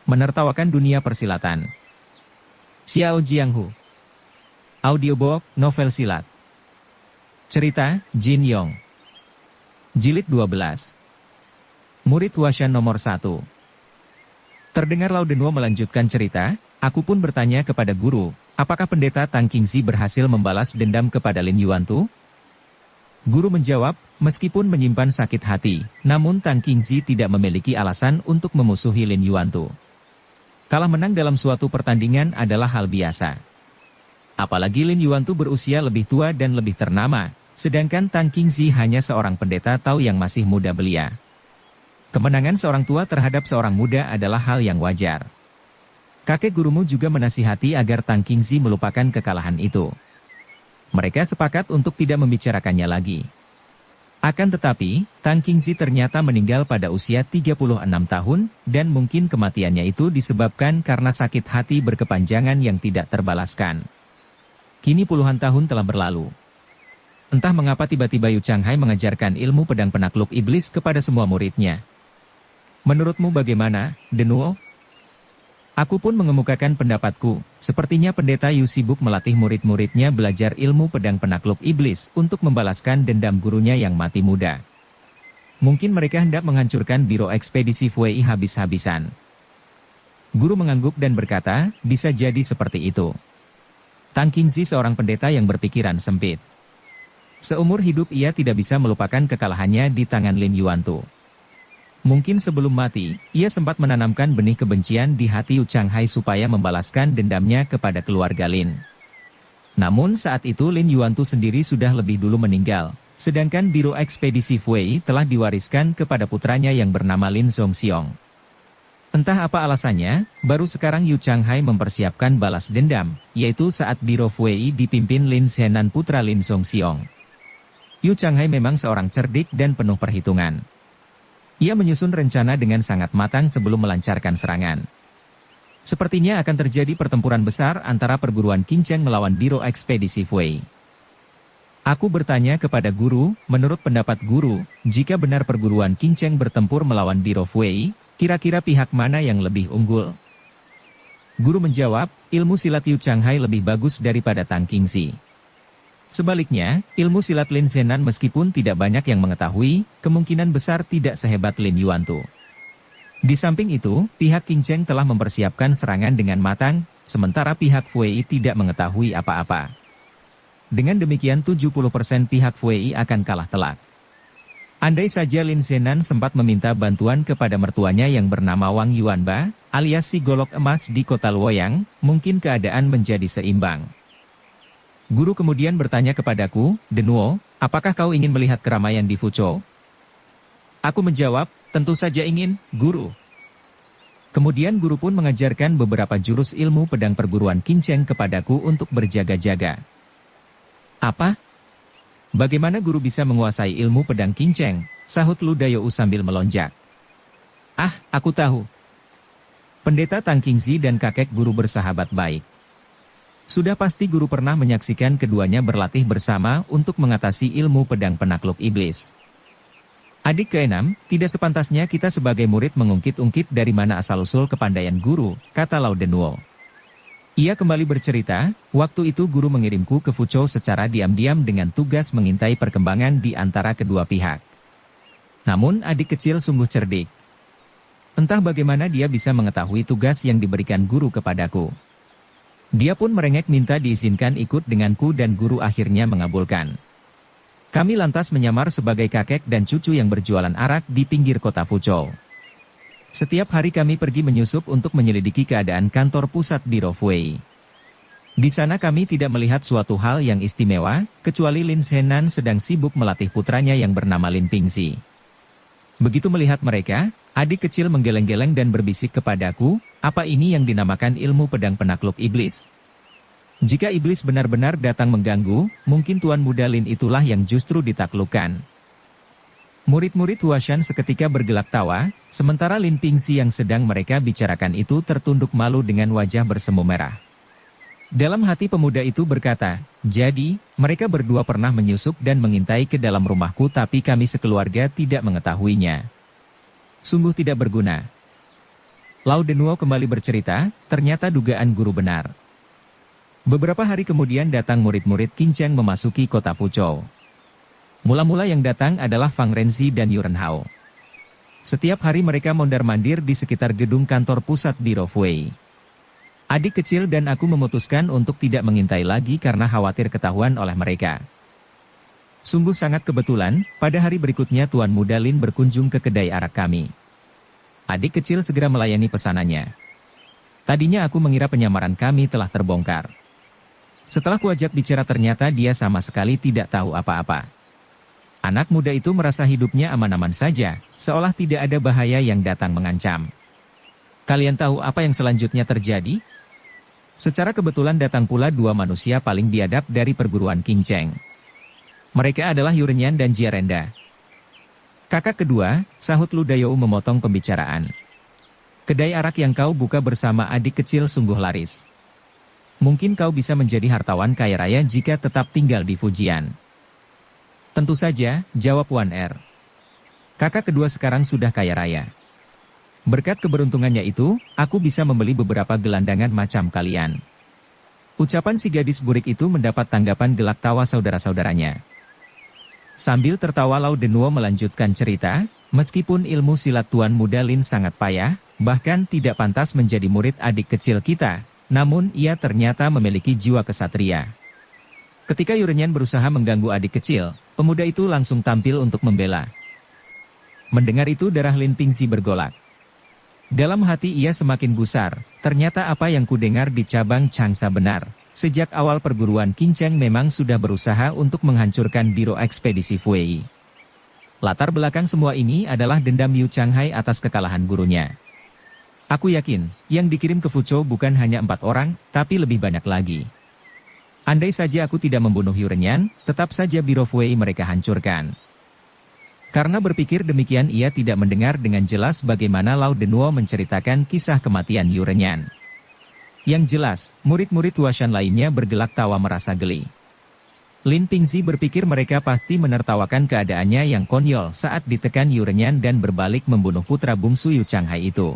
Menertawakan dunia persilatan. Xiao Jianghu. Audiobook, novel silat. Cerita, Jin Yong. Jilid 12. Murid Huashan nomor 1. Terdengar Lao Denwo melanjutkan cerita, aku pun bertanya kepada guru, apakah pendeta Tang Qingxi berhasil membalas dendam kepada Lin Yuantu? Guru menjawab, meskipun menyimpan sakit hati, namun Tang Qingxi tidak memiliki alasan untuk memusuhi Lin Yuantu. Kalah menang dalam suatu pertandingan adalah hal biasa. Apalagi Lin Yuantu berusia lebih tua dan lebih ternama, sedangkan Tang Qingxi hanya seorang pendeta Tao yang masih muda belia. Kemenangan seorang tua terhadap seorang muda adalah hal yang wajar. Kakek gurumu juga menasihati agar Tang Qingxi melupakan kekalahan itu. Mereka sepakat untuk tidak membicarakannya lagi. Akan tetapi, Tang Qingxi ternyata meninggal pada usia 36 tahun, dan mungkin kematiannya itu disebabkan karena sakit hati berkepanjangan yang tidak terbalaskan. Kini puluhan tahun telah berlalu. Entah mengapa tiba-tiba Yu Changhai mengajarkan ilmu pedang penakluk iblis kepada semua muridnya. Menurutmu bagaimana, Denwo? Aku pun mengemukakan pendapatku, sepertinya pendeta Yu sibuk melatih murid-muridnya belajar ilmu pedang penakluk iblis untuk membalaskan dendam gurunya yang mati muda. Mungkin mereka hendak menghancurkan biro ekspedisi Fui habis-habisan. Guru mengangguk dan berkata, bisa jadi seperti itu. Tang Qingxi seorang pendeta yang berpikiran sempit. Seumur hidup ia tidak bisa melupakan kekalahannya di tangan Lin Yuantu. Mungkin sebelum mati, ia sempat menanamkan benih kebencian di hati Yu Changhai supaya membalaskan dendamnya kepada keluarga Lin. Namun saat itu Lin Yuantu sendiri sudah lebih dulu meninggal, sedangkan biro ekspedisi Fui telah diwariskan kepada putranya yang bernama Lin Zongxiong. Entah apa alasannya, baru sekarang Yu Changhai mempersiapkan balas dendam, yaitu saat biro Fui dipimpin Lin Zhenan putra Lin Zongxiong. Yu Changhai memang seorang cerdik dan penuh perhitungan. Ia menyusun rencana dengan sangat matang sebelum melancarkan serangan. Sepertinya akan terjadi pertempuran besar antara perguruan Qingcheng melawan biro ekspedisi Fui. Aku bertanya kepada guru, menurut pendapat guru, jika benar perguruan Qingcheng bertempur melawan biro Fui, kira-kira pihak mana yang lebih unggul? Guru menjawab, ilmu silat Yu Changhai lebih bagus daripada Tang Qingxi. Sebaliknya, ilmu silat Lin Zhenan meskipun tidak banyak yang mengetahui, kemungkinan besar tidak sehebat Lin Yuantu. Di samping itu, pihak Qingcheng telah mempersiapkan serangan dengan matang, sementara pihak Fui tidak mengetahui apa-apa. Dengan demikian 70% pihak Fui akan kalah telak. Andai saja Lin Zhenan sempat meminta bantuan kepada mertuanya yang bernama Wang Yuanba, alias si golok emas di kota Luoyang, mungkin keadaan menjadi seimbang. Guru kemudian bertanya kepadaku, Denwo, apakah kau ingin melihat keramaian di Fuzhou? Aku menjawab, tentu saja ingin, guru. Kemudian guru pun mengajarkan beberapa jurus ilmu pedang perguruan Qingcheng kepadaku untuk berjaga-jaga. Apa? Bagaimana guru bisa menguasai ilmu pedang Qingcheng? Sahut Lu Dayou sambil melonjak. Ah, aku tahu. Pendeta Tang Qingxi dan kakek guru bersahabat baik. Sudah pasti guru pernah menyaksikan keduanya berlatih bersama untuk mengatasi ilmu pedang penakluk iblis. Adik keenam, tidak sepantasnya kita sebagai murid mengungkit-ungkit dari mana asal-usul kepandaian guru, kata Lao Denwo. Ia kembali bercerita, waktu itu guru mengirimku ke Fuzhou secara diam-diam dengan tugas mengintai perkembangan di antara kedua pihak. Namun adik kecil sungguh cerdik. Entah bagaimana dia bisa mengetahui tugas yang diberikan guru kepadaku. Dia pun merengek minta diizinkan ikut denganku dan guru akhirnya mengabulkan. Kami lantas menyamar sebagai kakek dan cucu yang berjualan arak di pinggir kota Fuzhou. Setiap hari kami pergi menyusup untuk menyelidiki keadaan kantor pusat biro Fui. Di sana kami tidak melihat suatu hal yang istimewa, kecuali Lin Zhenan sedang sibuk melatih putranya yang bernama Lin Pingxi. Begitu melihat mereka, adik kecil menggeleng-geleng dan berbisik kepadaku, apa ini yang dinamakan ilmu pedang penakluk iblis? Jika iblis benar-benar datang mengganggu, mungkin tuan muda Lin itulah yang justru ditaklukkan. Murid-murid Huashan seketika bergelak tawa, sementara Lin Pingxi yang sedang mereka bicarakan itu tertunduk malu dengan wajah bersemu merah. Dalam hati pemuda itu berkata, jadi, mereka berdua pernah menyusup dan mengintai ke dalam rumahku tapi kami sekeluarga tidak mengetahuinya. Sungguh tidak berguna. Lao Denuo kembali bercerita, ternyata dugaan guru benar. Beberapa hari kemudian datang murid-murid Qingcheng memasuki kota Fuzhou. Mula-mula yang datang adalah Fang Renzi dan Yuren Hao. Setiap hari mereka mondar-mandir di sekitar gedung kantor pusat Biro Fui. Adik kecil dan aku memutuskan untuk tidak mengintai lagi karena khawatir ketahuan oleh mereka. Sungguh sangat kebetulan, pada hari berikutnya Tuan Muda Lin berkunjung ke kedai arak kami. Adik kecil segera melayani pesanannya. Tadinya aku mengira penyamaran kami telah terbongkar. Setelah kuajak bicara ternyata dia sama sekali tidak tahu apa-apa. Anak muda itu merasa hidupnya aman-aman saja, seolah tidak ada bahaya yang datang mengancam. Kalian tahu apa yang selanjutnya terjadi? Secara kebetulan datang pula dua manusia paling biadab dari perguruan Qingcheng. Mereka adalah Yurenyan dan Jiarenda. Kakak kedua, sahut Lu Dayou memotong pembicaraan. Kedai arak yang kau buka bersama adik kecil sungguh laris. Mungkin kau bisa menjadi hartawan kaya raya jika tetap tinggal di Fujian. Tentu saja, jawab Wan Er. Kakak kedua sekarang sudah kaya raya. Berkat keberuntungannya itu, aku bisa membeli beberapa gelandangan macam kalian. Ucapan si gadis burik itu mendapat tanggapan gelak tawa saudara-saudaranya. Sambil tertawa Lao Denuo melanjutkan cerita, meskipun ilmu silat Tuan Muda Lin sangat payah, bahkan tidak pantas menjadi murid adik kecil kita, namun ia ternyata memiliki jiwa kesatria. Ketika Yurenyan berusaha mengganggu adik kecil, pemuda itu langsung tampil untuk membela. Mendengar itu darah Lin Pingxi bergolak. Dalam hati ia semakin gusar, ternyata apa yang kudengar di cabang Changsha benar. Sejak awal perguruan Qingcheng memang sudah berusaha untuk menghancurkan Biro Ekspedisi Fui. Latar belakang semua ini adalah dendam Yu Changhai atas kekalahan gurunya. Aku yakin, yang dikirim ke Fuzhou bukan hanya 4 orang, tapi lebih banyak lagi. Andai saja aku tidak membunuh Yurenyan, tetap saja Biro Fui mereka hancurkan. Karena berpikir demikian ia tidak mendengar dengan jelas bagaimana Lao Denuo menceritakan kisah kematian Yurenyan. Yang jelas, murid-murid Huashan lainnya bergelak tawa merasa geli. Lin Pingxi berpikir mereka pasti menertawakan keadaannya yang konyol saat ditekan Yurenyan dan berbalik membunuh putra bungsu Yu Changhai itu.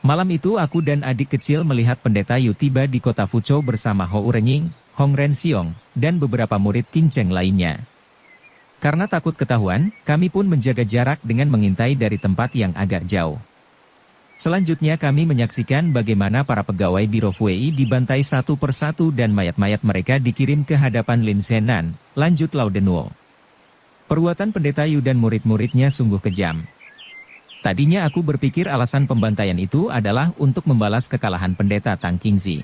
Malam itu aku dan adik kecil melihat pendeta Yu tiba di kota Fuzhou bersama Hou Renying, Hong Renxiong, dan beberapa murid Qingcheng lainnya. Karena takut ketahuan, kami pun menjaga jarak dengan mengintai dari tempat yang agak jauh. Selanjutnya kami menyaksikan bagaimana para pegawai Biro Fui dibantai satu persatu dan mayat-mayat mereka dikirim ke hadapan Lin Shenan, lanjut Lao Denuo. Perbuatan pendeta Yu dan murid-muridnya sungguh kejam. Tadinya aku berpikir alasan pembantaian itu adalah untuk membalas kekalahan pendeta Tang Qingxi.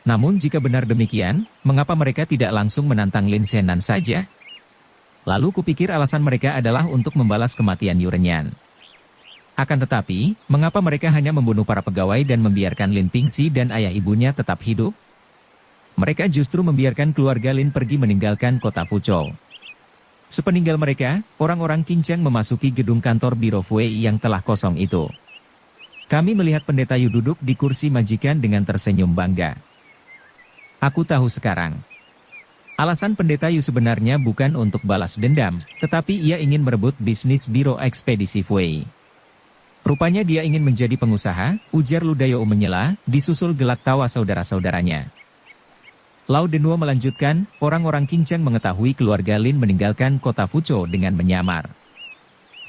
Namun jika benar demikian, mengapa mereka tidak langsung menantang Lin Shenan saja? Lalu kupikir alasan mereka adalah untuk membalas kematian Yurenyan. Akan tetapi, mengapa mereka hanya membunuh para pegawai dan membiarkan Lin Pingxi dan ayah ibunya tetap hidup? Mereka justru membiarkan keluarga Lin pergi meninggalkan kota Fuzhou. Sepeninggal mereka, orang-orang Qingcheng memasuki gedung kantor Biro Fui yang telah kosong itu. Kami melihat pendeta Yu duduk di kursi majikan dengan tersenyum bangga. Aku tahu sekarang. Alasan pendeta Yu sebenarnya bukan untuk balas dendam, tetapi ia ingin merebut bisnis Biro Ekspedisi Fui. Rupanya dia ingin menjadi pengusaha, ujar Lu Dayou menyela, disusul gelak tawa saudara-saudaranya. Lao Denuo melanjutkan, orang-orang Qingcheng mengetahui keluarga Lin meninggalkan kota Fuzhou dengan menyamar.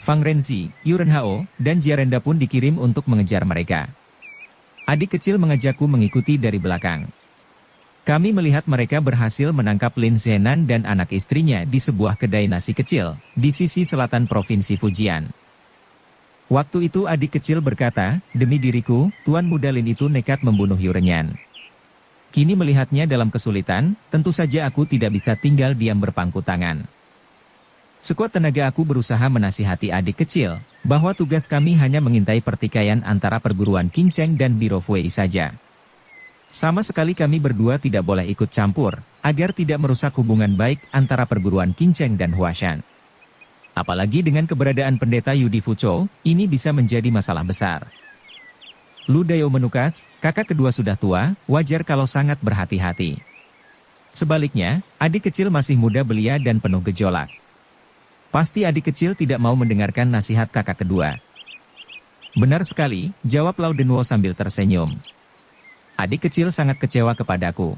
Fang Renzi, Yuren Hao, dan Jiarenda pun dikirim untuk mengejar mereka. Adik kecil mengajakku mengikuti dari belakang. Kami melihat mereka berhasil menangkap Lin Shenan dan anak istrinya di sebuah kedai nasi kecil, di sisi selatan Provinsi Fujian. Waktu itu adik kecil berkata, demi diriku, Tuan Muda Lin itu nekat membunuh Yurenyan. Kini melihatnya dalam kesulitan, tentu saja aku tidak bisa tinggal diam berpangku tangan. Sekuat tenaga aku berusaha menasihati adik kecil, bahwa tugas kami hanya mengintai pertikaian antara perguruan Qingcheng dan Biro Fui saja. Sama sekali kami berdua tidak boleh ikut campur, agar tidak merusak hubungan baik antara perguruan Qingcheng dan Huashan. Apalagi dengan keberadaan pendeta Yu di Fuzhou, ini bisa menjadi masalah besar. Lu Dayou menukas, kakak kedua sudah tua, wajar kalau sangat berhati-hati. Sebaliknya, adik kecil masih muda belia dan penuh gejolak. Pasti adik kecil tidak mau mendengarkan nasihat kakak kedua. Benar sekali, jawab Lao Denwo sambil tersenyum. Adik kecil sangat kecewa kepadaku.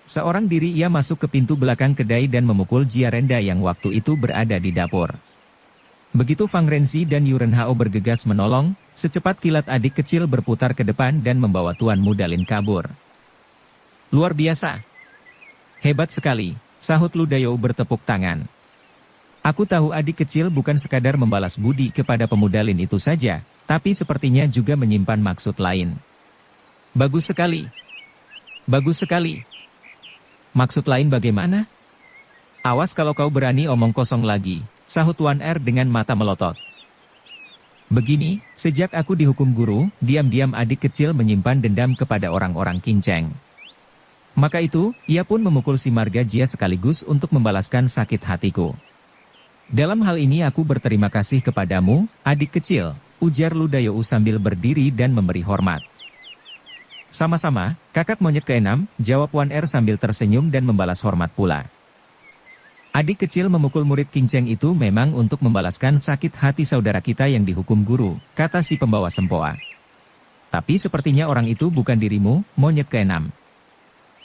Seorang diri ia masuk ke pintu belakang kedai dan memukul Jia Renda yang waktu itu berada di dapur. Begitu Fang Renzi dan Yuren Hao bergegas menolong, secepat kilat adik kecil berputar ke depan dan membawa Tuan Muda Lin kabur. Luar biasa. Hebat sekali, sahut Lu Dayou bertepuk tangan. Aku tahu adik kecil bukan sekadar membalas budi kepada pemuda Lin itu saja, tapi sepertinya juga menyimpan maksud lain. Bagus sekali. Bagus sekali. Maksud lain bagaimana? Awas kalau kau berani omong kosong lagi, sahut Wan Er dengan mata melotot. Begini, sejak aku dihukum guru, diam-diam adik kecil menyimpan dendam kepada orang-orang Kinceng. Maka itu, ia pun memukul si Marga Jia sekaligus untuk membalaskan sakit hatiku. Dalam hal ini aku berterima kasih kepadamu, adik kecil, ujar Lu Dayou sambil berdiri dan memberi hormat. Sama-sama, kakak monyet keenam, jawab Wan Er sambil tersenyum dan membalas hormat pula. Adik kecil memukul murid Kinceng itu memang untuk membalaskan sakit hati saudara kita yang dihukum guru, kata si pembawa sempoa. Tapi sepertinya orang itu bukan dirimu, monyet keenam.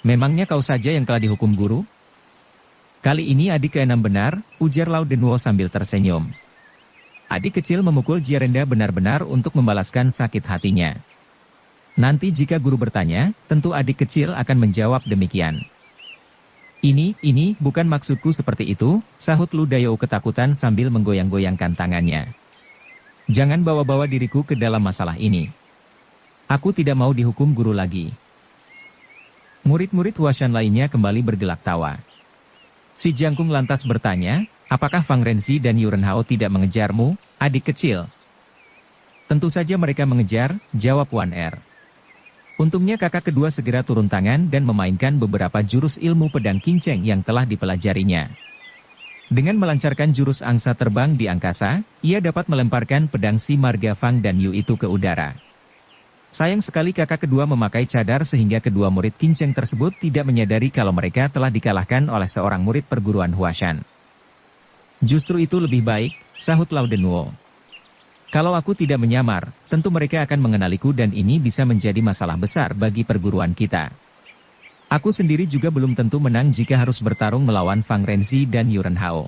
Memangnya kau saja yang telah dihukum guru? Kali ini adik keenam benar, ujar Lao Denwo sambil tersenyum. Adik kecil memukul Jia Renda benar-benar untuk membalaskan sakit hatinya. Nanti jika guru bertanya, tentu adik kecil akan menjawab demikian. Ini, bukan maksudku seperti itu, sahut Lu Dayou ketakutan sambil menggoyang-goyangkan tangannya. Jangan bawa-bawa diriku ke dalam masalah ini. Aku tidak mau dihukum guru lagi. Murid-murid Huashan lainnya kembali bergelak tawa. Si Jangkung lantas bertanya, apakah Fang Renzi dan Yuren Hao tidak mengejarmu, adik kecil? Tentu saja mereka mengejar, jawab Wan Er. Untungnya kakak kedua segera turun tangan dan memainkan beberapa jurus ilmu pedang Kinceng yang telah dipelajarinya. Dengan melancarkan jurus angsa terbang di angkasa, ia dapat melemparkan pedang si Marga Fang dan Yu itu ke udara. Sayang sekali kakak kedua memakai cadar sehingga kedua murid Kinceng tersebut tidak menyadari kalau mereka telah dikalahkan oleh seorang murid perguruan Huashan. Justru itu lebih baik, sahut Lao Denwo. Kalau aku tidak menyamar, tentu mereka akan mengenaliku dan ini bisa menjadi masalah besar bagi perguruan kita. Aku sendiri juga belum tentu menang jika harus bertarung melawan Fang Renzi dan Yuren Hao.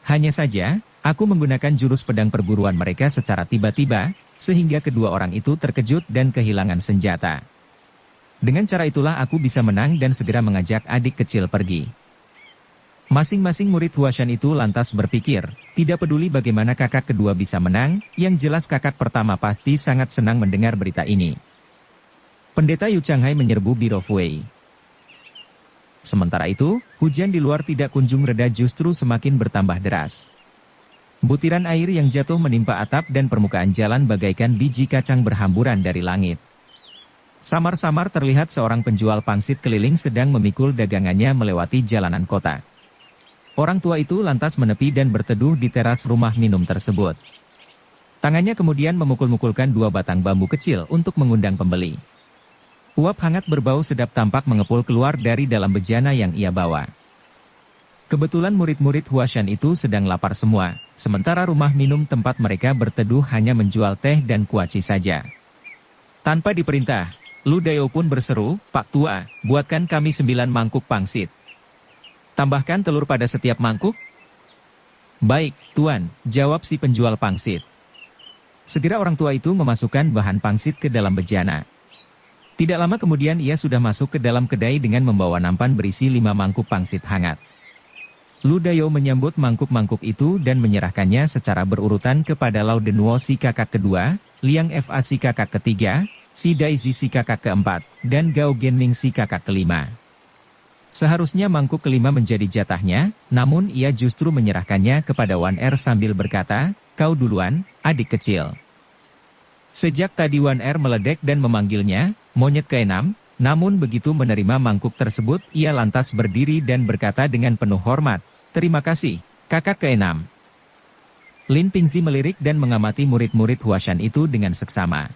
Hanya saja, aku menggunakan jurus pedang perguruan mereka secara tiba-tiba, sehingga kedua orang itu terkejut dan kehilangan senjata. Dengan cara itulah aku bisa menang dan segera mengajak adik kecil pergi. Masing-masing murid Huashan itu lantas berpikir, tidak peduli bagaimana kakak kedua bisa menang, yang jelas kakak pertama pasti sangat senang mendengar berita ini. Pendeta Yu Changhai menyerbu Biro Fui. Sementara itu, hujan di luar tidak kunjung reda justru semakin bertambah deras. Butiran air yang jatuh menimpa atap dan permukaan jalan bagaikan biji kacang berhamburan dari langit. Samar-samar terlihat seorang penjual pangsit keliling sedang memikul dagangannya melewati jalanan kota. Orang tua itu lantas menepi dan berteduh di teras rumah minum tersebut. Tangannya kemudian memukul-mukulkan dua batang bambu kecil untuk mengundang pembeli. Uap hangat berbau sedap tampak mengepul keluar dari dalam bejana yang ia bawa. Kebetulan murid-murid Huashan itu sedang lapar semua, sementara rumah minum tempat mereka berteduh hanya menjual teh dan kuaci saja. Tanpa diperintah, Lu Dayou pun berseru, Pak Tua, buatkan kami 9 mangkuk pangsit. Tambahkan telur pada setiap mangkuk? Baik, Tuan, jawab si penjual pangsit. Segera orang tua itu memasukkan bahan pangsit ke dalam bejana. Tidak lama kemudian ia sudah masuk ke dalam kedai dengan membawa nampan berisi 5 mangkuk pangsit hangat. Lu Dayou menyambut mangkuk-mangkuk itu dan menyerahkannya secara berurutan kepada Lao Denwo si kakak kedua, Liang Fa si kakak ketiga, si Daizi si kakak keempat, dan Gao Genling si kakak kelima. Seharusnya mangkuk kelima menjadi jatahnya, namun ia justru menyerahkannya kepada Wan Er sambil berkata, kau duluan, adik kecil. Sejak tadi Wan Er meledek dan memanggilnya, monyet keenam, namun begitu menerima mangkuk tersebut, ia lantas berdiri dan berkata dengan penuh hormat, terima kasih, kakak keenam. Lin Pingzi melirik dan mengamati murid-murid Huashan itu dengan seksama.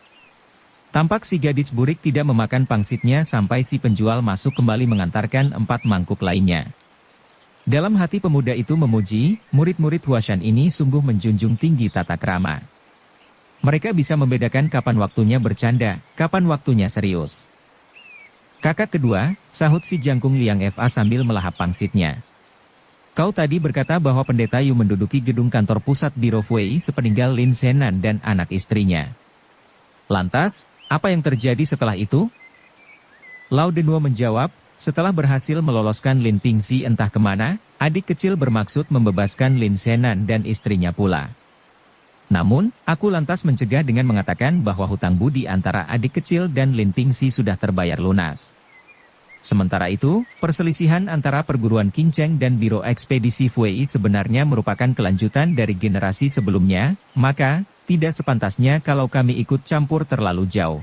Tampak si gadis burik tidak memakan pangsitnya sampai si penjual masuk kembali mengantarkan 4 mangkuk lainnya. Dalam hati pemuda itu memuji, murid-murid Huashan ini sungguh menjunjung tinggi tata krama. Mereka bisa membedakan kapan waktunya bercanda, kapan waktunya serius. Kakak kedua, sahut si jangkung Liang Fa sambil melahap pangsitnya. Kau tadi berkata bahwa Pendeta Yu menduduki gedung kantor pusat Biro Fui sepeninggal Lin Zenan dan anak istrinya. Lantas, apa yang terjadi setelah itu? Lao Denwo menjawab, setelah berhasil meloloskan Lin Pingxi entah kemana, adik kecil bermaksud membebaskan Lin Zenan dan istrinya pula. Namun, aku lantas mencegah dengan mengatakan bahwa hutang budi antara adik kecil dan Lin Pingxi sudah terbayar lunas. Sementara itu, perselisihan antara perguruan Qingcheng dan Biro Ekspedisi Fui sebenarnya merupakan kelanjutan dari generasi sebelumnya, maka, tidak sepantasnya kalau kami ikut campur terlalu jauh.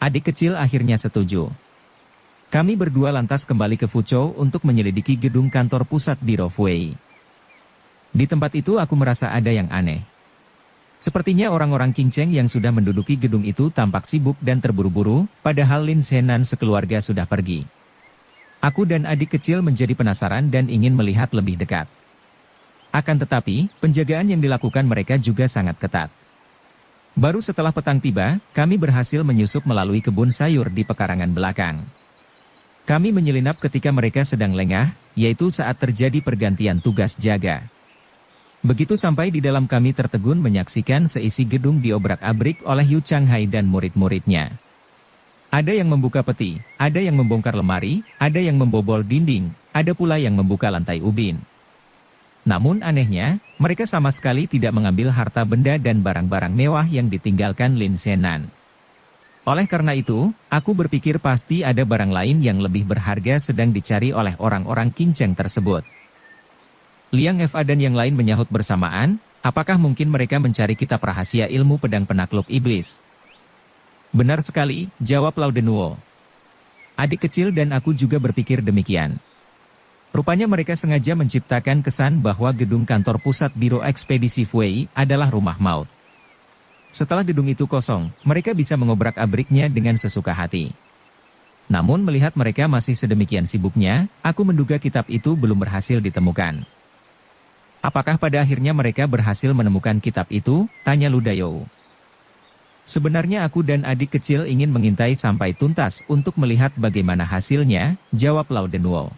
Adik kecil akhirnya setuju. Kami berdua lantas kembali ke Fuzhou untuk menyelidiki gedung kantor pusat Biro Fui. Di tempat itu aku merasa ada yang aneh. Sepertinya orang-orang Qingcheng yang sudah menduduki gedung itu tampak sibuk dan terburu-buru, padahal Lin Zenan sekeluarga sudah pergi. Aku dan adik kecil menjadi penasaran dan ingin melihat lebih dekat. Akan tetapi, penjagaan yang dilakukan mereka juga sangat ketat. Baru setelah petang tiba, kami berhasil menyusup melalui kebun sayur di pekarangan belakang. Kami menyelinap ketika mereka sedang lengah, yaitu saat terjadi pergantian tugas jaga. Begitu sampai di dalam kami tertegun menyaksikan seisi gedung diobrak-abrik oleh Yu Changhai dan murid-muridnya. Ada yang membuka peti, ada yang membongkar lemari, ada yang membobol dinding, ada pula yang membuka lantai ubin. Namun anehnya, mereka sama sekali tidak mengambil harta benda dan barang-barang mewah yang ditinggalkan Lin Zenan. Oleh karena itu, aku berpikir pasti ada barang lain yang lebih berharga sedang dicari oleh orang-orang Qingcheng tersebut. Liang Fa dan yang lain menyahut bersamaan, apakah mungkin mereka mencari kitab rahasia ilmu pedang penakluk iblis? Benar sekali, jawab Lao Denwo. Adik kecil dan aku juga berpikir demikian. Rupanya mereka sengaja menciptakan kesan bahwa gedung kantor pusat Biro Ekspedisi Fui adalah rumah maut. Setelah gedung itu kosong, mereka bisa mengobrak-abriknya dengan sesuka hati. Namun melihat mereka masih sedemikian sibuknya, aku menduga kitab itu belum berhasil ditemukan. Apakah pada akhirnya mereka berhasil menemukan kitab itu? Tanya Lu Dayou. Sebenarnya aku dan adik kecil ingin mengintai sampai tuntas untuk melihat bagaimana hasilnya, jawab Lao Denwo.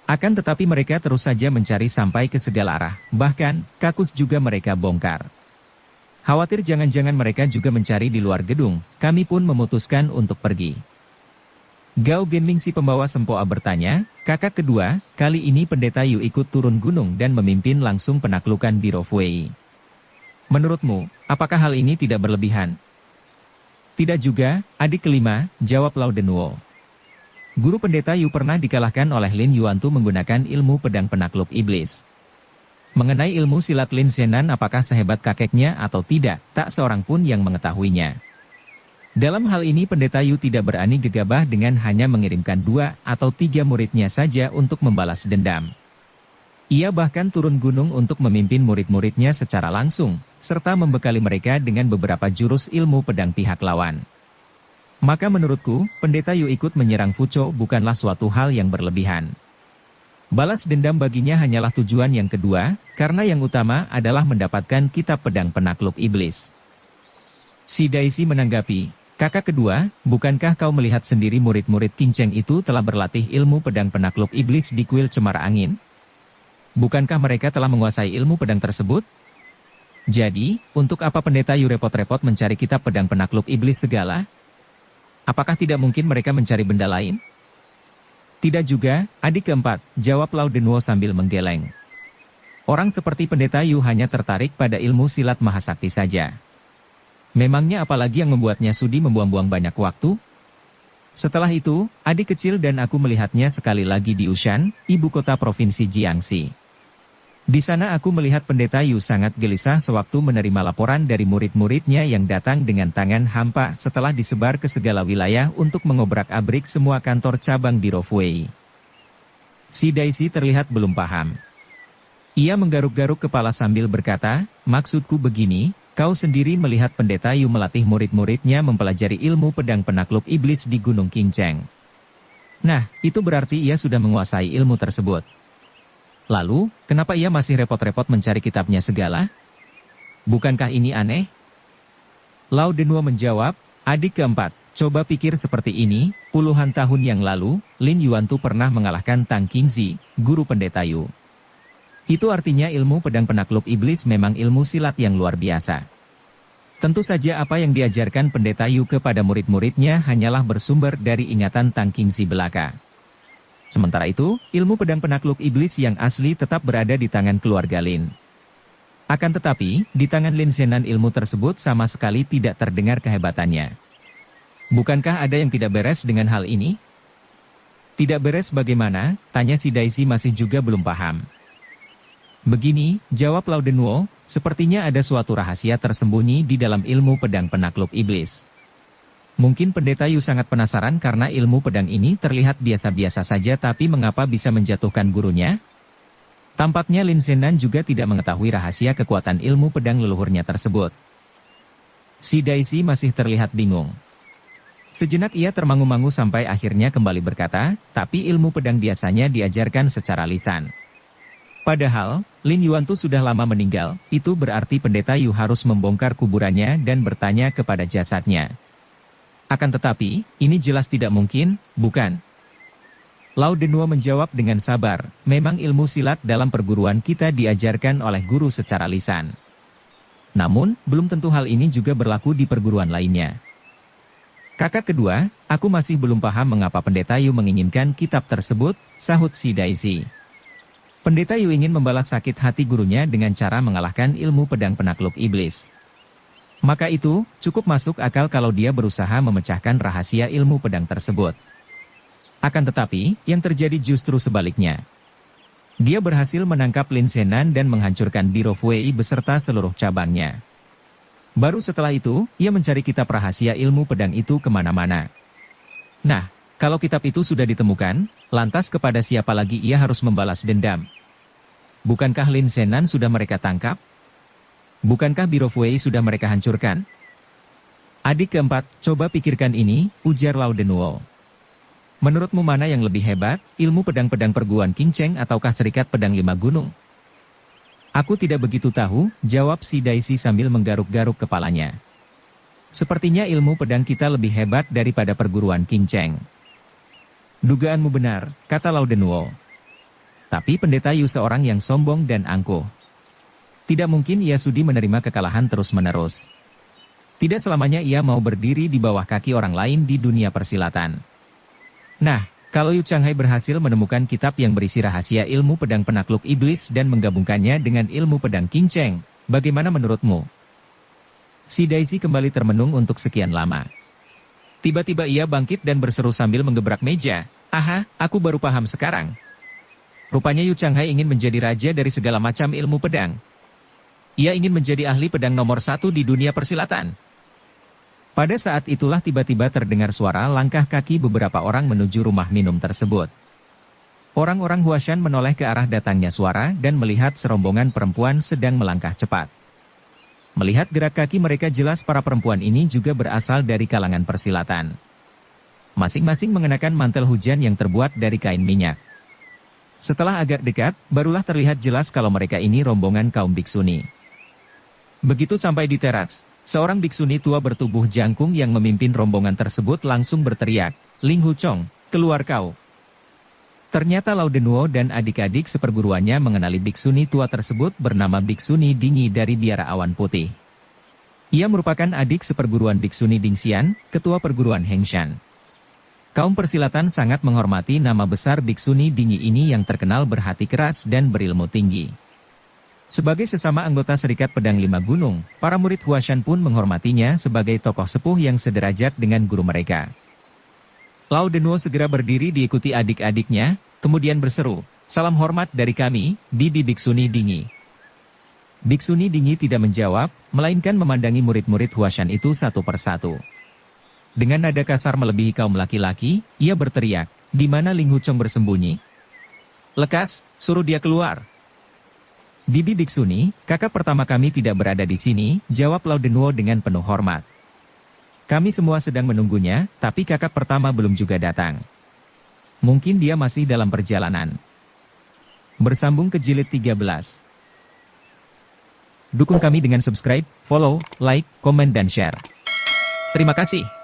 Akan tetapi mereka terus saja mencari sampai ke segala arah, bahkan, kakus juga mereka bongkar. Khawatir jangan-jangan mereka juga mencari di luar gedung, kami pun memutuskan untuk pergi. Gao Genming si pembawa sempoa bertanya, kakak kedua, kali ini Pendeta Yu ikut turun gunung dan memimpin langsung penaklukan Biro Fui. Menurutmu, apakah hal ini tidak berlebihan? Tidak juga, adik kelima, jawab Lao Denwo. Guru Pendeta Yu pernah dikalahkan oleh Lin Yuantu menggunakan ilmu pedang penakluk iblis. Mengenai ilmu silat Lin Zenan apakah sehebat kakeknya atau tidak, tak seorang pun yang mengetahuinya. Dalam hal ini Pendeta Yu tidak berani gegabah dengan hanya mengirimkan 2 atau 3 muridnya saja untuk membalas dendam. Ia bahkan turun gunung untuk memimpin murid-muridnya secara langsung, serta membekali mereka dengan beberapa jurus ilmu pedang pihak lawan. Maka menurutku, Pendeta Yu ikut menyerang Fuzhou bukanlah suatu hal yang berlebihan. Balas dendam baginya hanyalah tujuan yang kedua, karena yang utama adalah mendapatkan kitab pedang penakluk iblis. Si Daisy menanggapi, kakak kedua, bukankah kau melihat sendiri murid-murid Qingcheng itu telah berlatih ilmu pedang penakluk iblis di kuil Cemara Angin? Bukankah mereka telah menguasai ilmu pedang tersebut? Jadi, untuk apa Pendeta Yu repot-repot mencari kitab pedang penakluk iblis segala? Apakah tidak mungkin mereka mencari benda lain? Tidak juga, adik keempat, jawab Lao Denwo sambil menggeleng. Orang seperti Pendeta Yu hanya tertarik pada ilmu silat mahasakti saja. Memangnya apalagi yang membuatnya sudi membuang-buang banyak waktu? Setelah itu, adik kecil dan aku melihatnya sekali lagi di Ushan, ibu kota provinsi Jiangxi. Di sana aku melihat Pendeta Yu sangat gelisah sewaktu menerima laporan dari murid-muridnya yang datang dengan tangan hampa setelah disebar ke segala wilayah untuk mengobrak-abrik semua kantor cabang Biro Fui. Si Daisy terlihat belum paham. Ia menggaruk-garuk kepala sambil berkata, maksudku begini, kau sendiri melihat Pendeta Yu melatih murid-muridnya mempelajari ilmu pedang penakluk iblis di Gunung Qingcheng. Nah, itu berarti ia sudah menguasai ilmu tersebut. Lalu, kenapa ia masih repot-repot mencari kitabnya segala? Bukankah ini aneh? Lao Denwo menjawab, adik keempat, coba pikir seperti ini, puluhan tahun yang lalu, Lin Yuantu pernah mengalahkan Tang Qingzi, guru pendeta Yu. Itu artinya ilmu pedang penakluk iblis memang ilmu silat yang luar biasa. Tentu saja apa yang diajarkan pendeta Yu kepada murid-muridnya hanyalah bersumber dari ingatan Tang Qingzi belaka. Sementara itu, ilmu pedang penakluk iblis yang asli tetap berada di tangan keluarga Lin. Akan tetapi, di tangan Lin Zenan ilmu tersebut sama sekali tidak terdengar kehebatannya. Bukankah ada yang tidak beres dengan hal ini? Tidak beres bagaimana? Tanya si Daisy masih juga belum paham. Begini, jawab Lao Denwo, sepertinya ada suatu rahasia tersembunyi di dalam ilmu pedang penakluk iblis. Mungkin pendeta Yu sangat penasaran karena ilmu pedang ini terlihat biasa-biasa saja tapi mengapa bisa menjatuhkan gurunya? Tampaknya Lin Zenan juga tidak mengetahui rahasia kekuatan ilmu pedang leluhurnya tersebut. Si Daisy masih terlihat bingung. Sejenak ia termangu-mangu sampai akhirnya kembali berkata, tapi ilmu pedang biasanya diajarkan secara lisan. Padahal, Lin Yuantu sudah lama meninggal, itu berarti pendeta Yu harus membongkar kuburannya dan bertanya kepada jasadnya. Akan tetapi, ini jelas tidak mungkin, bukan? Lao Denwo menjawab dengan sabar, memang ilmu silat dalam perguruan kita diajarkan oleh guru secara lisan. Namun, belum tentu hal ini juga berlaku di perguruan lainnya. Kakak kedua, aku masih belum paham mengapa pendeta Yu menginginkan kitab tersebut, sahut si Daisy. Pendeta Yu ingin membalas sakit hati gurunya dengan cara mengalahkan ilmu pedang penakluk iblis. Maka itu, cukup masuk akal kalau dia berusaha memecahkan rahasia ilmu pedang tersebut. Akan tetapi, yang terjadi justru sebaliknya. Dia berhasil menangkap Lin Zenan dan menghancurkan Biro Wei beserta seluruh cabangnya. Baru setelah itu, ia mencari kitab rahasia ilmu pedang itu kemana-mana. Nah, kalau kitab itu sudah ditemukan, lantas kepada siapa lagi ia harus membalas dendam? Bukankah Lin Zenan sudah mereka tangkap? Bukankah Biro Wei sudah mereka hancurkan? Adik keempat, coba pikirkan ini, ujar Lao Denwo. Menurutmu mana yang lebih hebat, ilmu pedang-pedang perguruan Qing Cheng ataukah serikat pedang 5 gunung? Aku tidak begitu tahu, jawab si Daisy sambil menggaruk-garuk kepalanya. Sepertinya ilmu pedang kita lebih hebat daripada perguruan Qing Cheng. Dugaanmu benar, kata Lao Denwo. Tapi pendeta Yu seorang yang sombong dan angkuh. Tidak mungkin ia sudi menerima kekalahan terus-menerus. Tidak selamanya ia mau berdiri di bawah kaki orang lain di dunia persilatan. Nah, kalau Yu Changhai berhasil menemukan kitab yang berisi rahasia ilmu pedang penakluk iblis dan menggabungkannya dengan ilmu pedang Qing Cheng, bagaimana menurutmu? Si Daisy kembali termenung untuk sekian lama. Tiba-tiba ia bangkit dan berseru sambil menggebrak meja. Aha, aku baru paham sekarang. Rupanya Yu Changhai ingin menjadi raja dari segala macam ilmu pedang. Ia ingin menjadi ahli pedang nomor 1 di dunia persilatan. Pada saat itulah tiba-tiba terdengar suara langkah kaki beberapa orang menuju rumah minum tersebut. Orang-orang Huashan menoleh ke arah datangnya suara dan melihat serombongan perempuan sedang melangkah cepat. Melihat gerak kaki mereka jelas para perempuan ini juga berasal dari kalangan persilatan. Masing-masing mengenakan mantel hujan yang terbuat dari kain minyak. Setelah agak dekat, barulah terlihat jelas kalau mereka ini rombongan kaum biksuni. Begitu sampai di teras, seorang biksuni tua bertubuh jangkung yang memimpin rombongan tersebut langsung berteriak, Ling Hu Chong, keluar kau. Ternyata Lao Denwo dan adik-adik seperguruannya mengenali biksuni tua tersebut bernama Biksuni Dingi dari Biara Awan Putih. Ia merupakan adik seperguruan Biksuni Dingxian, ketua perguruan Hengshan. Kaum persilatan sangat menghormati nama besar Biksuni Dingi ini yang terkenal berhati keras dan berilmu tinggi. Sebagai sesama anggota Serikat Pedang 5 Gunung, para murid Huashan pun menghormatinya sebagai tokoh sepuh yang sederajat dengan guru mereka. Lao Denwo segera berdiri diikuti adik-adiknya, kemudian berseru, salam hormat dari kami, Bibi Biksuni Dingi. Biksuni Dingi tidak menjawab, melainkan memandangi murid-murid Huashan itu satu persatu. Dengan nada kasar melebihi kaum laki-laki, ia berteriak, di mana Ling Hu Chong bersembunyi? Lekas, suruh dia keluar. Bibi Biksuni, kakak pertama kami tidak berada di sini, jawab Lao Denwo dengan penuh hormat. Kami semua sedang menunggunya, tapi kakak pertama belum juga datang. Mungkin dia masih dalam perjalanan. Bersambung ke jilid 13. Dukung kami dengan subscribe, follow, like, komen dan share. Terima kasih.